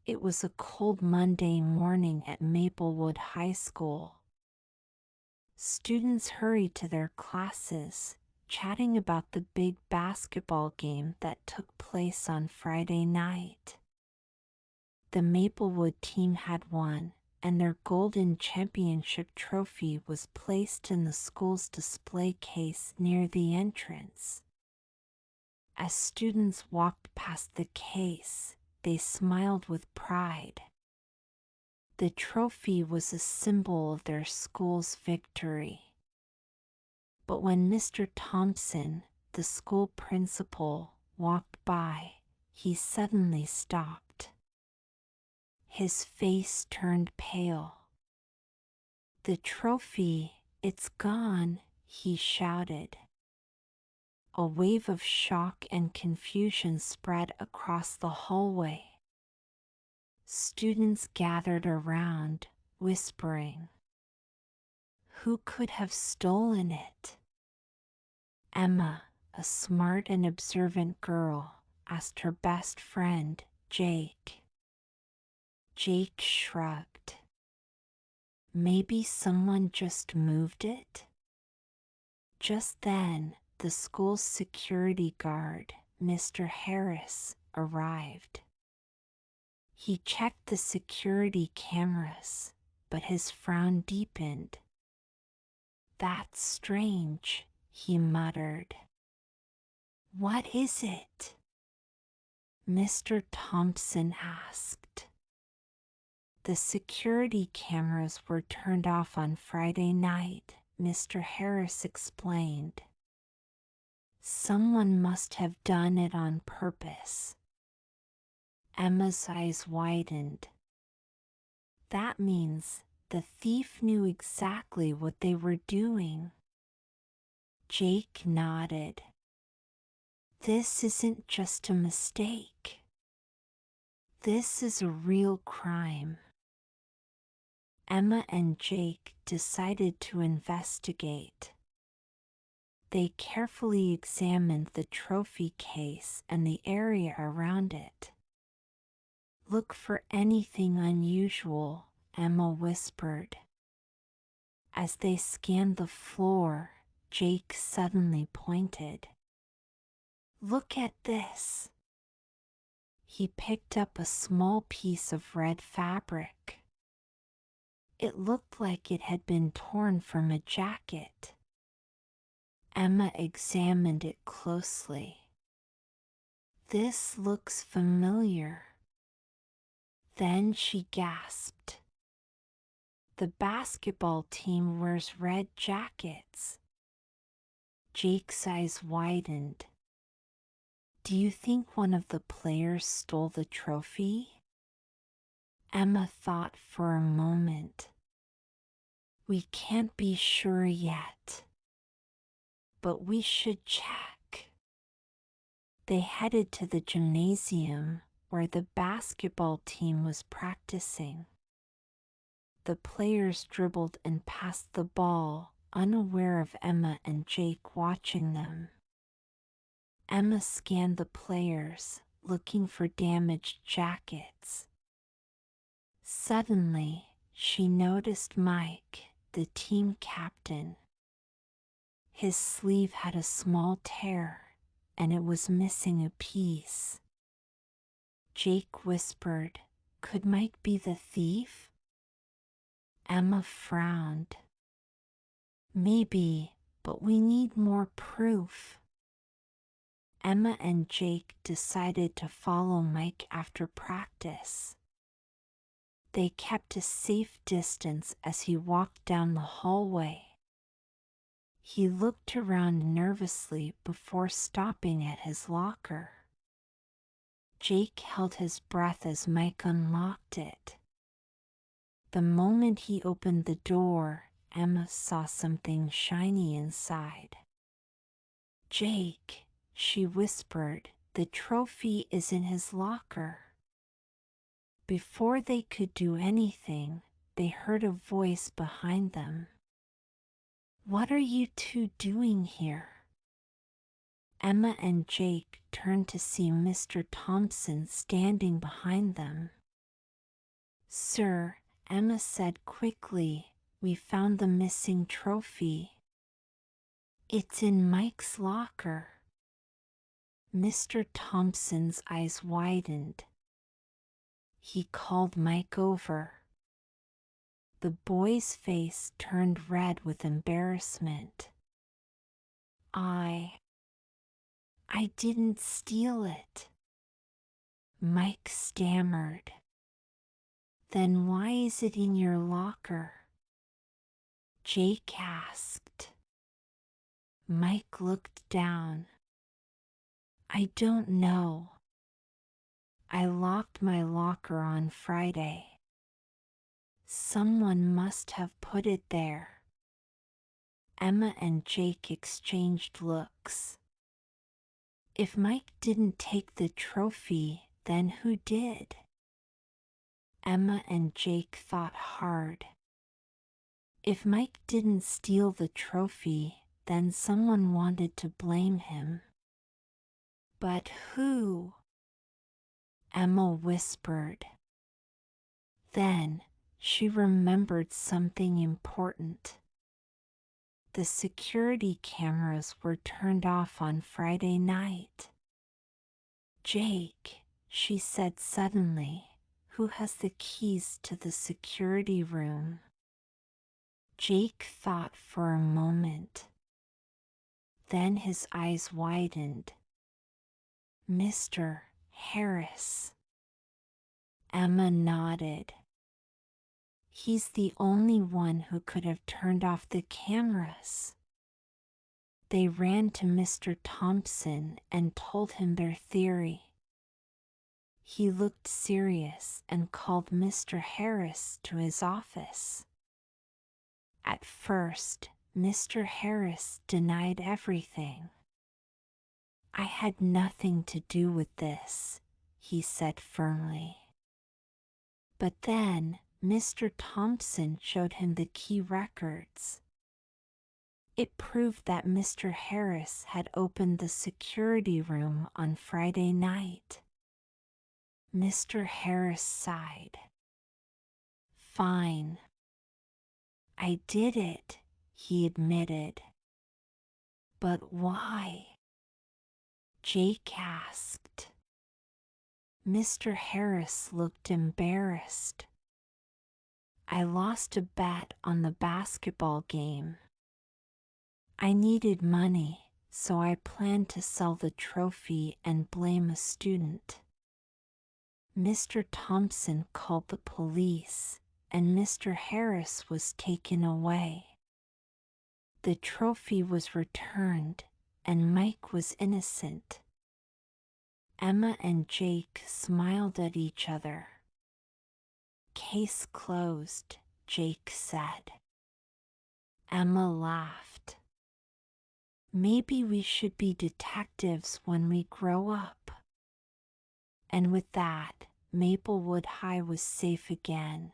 It was a cold Monday morning at Maplewood High School. Students hurried to their classes, chatting about the big basketball game that took place on Friday night. The Maplewood team had won, and their golden championship trophy was placed in the school's display case near the entrance. As students walked past the case, they smiled with pride. The trophy was a symbol of their school's victory. But when Mr. Thompson, the school principal, walked by, he suddenly stopped. His face turned pale. "The trophy, it's gone," he shouted. A wave of shock and confusion spread across the hallway. Students gathered around, whispering, "Who could have stolen it?" Emma, a smart and observant girl, asked her best friend, Jake. Jake shrugged. "Maybe someone just moved it?" Just then, the school's security guard, Mr. Harris, arrived. He checked the security cameras, but his frown deepened. "That's strange," he muttered. "What is it?" Mr. Thompson asked. "The security cameras were turned off on Friday night," Mr. Harris explained. "Someone must have done it on purpose." Emma's eyes widened. "That means the thief knew exactly what they were doing." Jake nodded. "This isn't just a mistake. This is a real crime." Emma and Jake decided to investigate. They carefully examined the trophy case and the area around it. "Look for anything unusual," Emma whispered. As they scanned the floor, Jake suddenly pointed. "Look at this." He picked up a small piece of red fabric. It looked like it had been torn from a jacket. Emma examined it closely. "This looks familiar." Then she gasped. "The basketball team wears red jackets." Jake's eyes widened. "Do you think one of the players stole the trophy?" Emma thought for a moment. "We can't be sure yet, but we should check." They headed to the gymnasium where the basketball team was practicing. The players dribbled and passed the ball, unaware of Emma and Jake watching them. Emma scanned the players, looking for damaged jackets. Suddenly, she noticed Mike, the team captain. His sleeve had a small tear, and it was missing a piece. Jake whispered, "Could Mike be the thief?" Emma frowned. "Maybe, but we need more proof." Emma and Jake decided to follow Mike after practice. They kept a safe distance as he walked down the hallway. He looked around nervously before stopping at his locker. Jake held his breath as Mike unlocked it. The moment he opened the door, Emma saw something shiny inside. "Jake," she whispered, "the trophy is in his locker." Before they could do anything, they heard a voice behind them. "What are you two doing here?" Emma and Jake turned to see Mr. Thompson standing behind them. "Sir," Emma said quickly, "we found the missing trophy. It's in Mike's locker." Mr. Thompson's eyes widened. He called Mike over. The boy's face turned red with embarrassment. I didn't steal it," Mike stammered. "Then why is it in your locker?" Jake asked. Mike looked down. "I don't know. I locked my locker on Friday. Someone must have put it there." Emma and Jake exchanged looks. If Mike didn't take the trophy, then who did? Emma and Jake thought hard. If Mike didn't steal the trophy, then someone wanted to blame him. But who? Emma whispered. Then she remembered something important. The security cameras were turned off on Friday night. "Jake," she said suddenly, "who has the keys to the security room?" Jake thought for a moment. Then his eyes widened. "Mr. Harris." Emma nodded. "He's the only one who could have turned off the cameras." They ran to Mr. Thompson and told him their theory. He looked serious and called Mr. Harris to his office. At first, Mr. Harris denied everything. "I had nothing to do with this," he said firmly. But then Mr. Thompson showed him the key records. It proved that Mr. Harris had opened the security room on Friday night. Mr. Harris sighed. "Fine. I did it," he admitted. "But why?" Jake asked. Mr. Harris looked embarrassed. "I lost a bet on the basketball game. I needed money, so I planned to sell the trophy and blame a student." Mr. Thompson called the police, and Mr. Harris was taken away. The trophy was returned, and Mike was innocent. Emma and Jake smiled at each other. "Case closed," Jake said. Emma laughed. "Maybe we should be detectives when we grow up." And with that, Maplewood High was safe again.